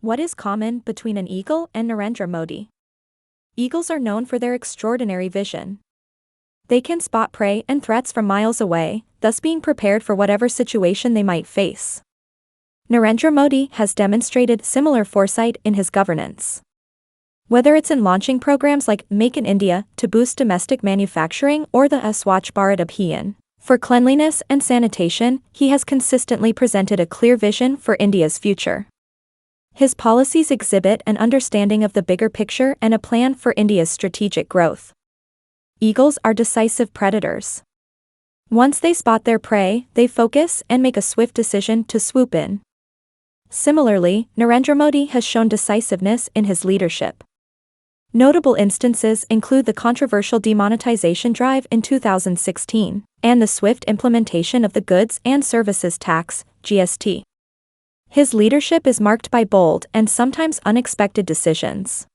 What is common between an eagle and Narendra Modi? Eagles are known for their extraordinary vision. They can spot prey and threats from miles away, thus being prepared for whatever situation they might face. Narendra Modi has demonstrated similar foresight in his governance. Whether it's in launching programs like Make in India to boost domestic manufacturing or the Swachh Bharat Abhiyan for cleanliness and sanitation, he has consistently presented a clear vision for India's future. His policies exhibit an understanding of the bigger picture and a plan for India's strategic growth. Eagles are decisive predators. Once they spot their prey, they focus and make a swift decision to swoop in. Similarly, Narendra Modi has shown decisiveness in his leadership. Notable instances include the controversial demonetization drive in 2016 and the swift implementation of the Goods and Services Tax, (GST). His leadership is marked by bold and sometimes unexpected decisions.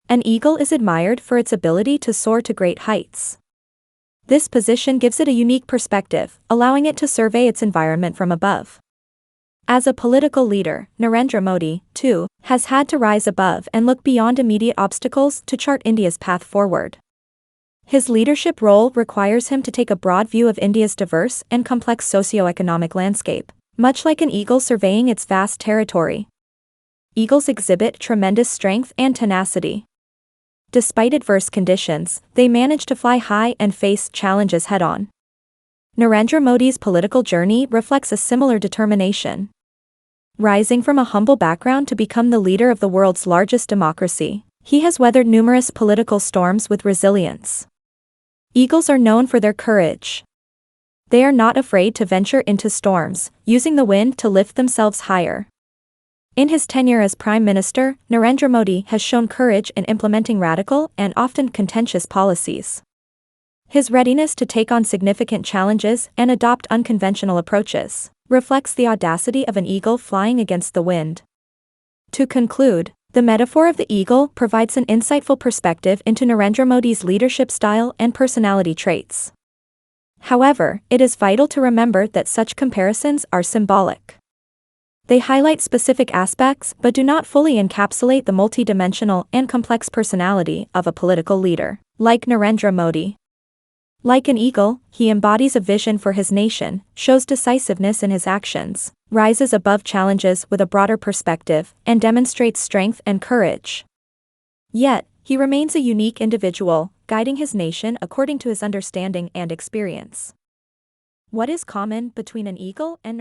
An eagle is admired for its ability to soar to great heights. This position gives it a unique perspective, allowing it to survey its environment from above. As a political leader, Narendra Modi, too, has had to rise above and look beyond immediate obstacles to chart India's path forward. His leadership role requires him to take a broad view of India's diverse and complex socio-economic landscape, much like an eagle surveying its vast territory. Eagles exhibit tremendous strength and tenacity. Despite adverse conditions, they manage to fly high and face challenges head-on. Narendra Modi's political journey reflects a similar determination. Rising from a humble background to become the leader of the world's largest democracy, he has weathered numerous political storms with resilience. Eagles are known for their courage. They are not afraid to venture into storms, using the wind to lift themselves higher. In his tenure as Prime Minister, Narendra Modi has shown courage in implementing radical and often contentious policies. His readiness to take on significant challenges and adopt unconventional approaches reflects the audacity of an eagle flying against the wind. To conclude, the metaphor of the eagle provides an insightful perspective into Narendra Modi's leadership style and personality traits. However, it is vital to remember that such comparisons are symbolic. They highlight specific aspects but do not fully encapsulate the multidimensional and complex personality of a political leader, like Narendra Modi. Like an eagle, he embodies a vision for his nation, shows decisiveness in his actions, rises above challenges with a broader perspective, and demonstrates strength and courage. Yet, he remains a unique individual, guiding his nation according to his understanding and experience. What is common between an eagle and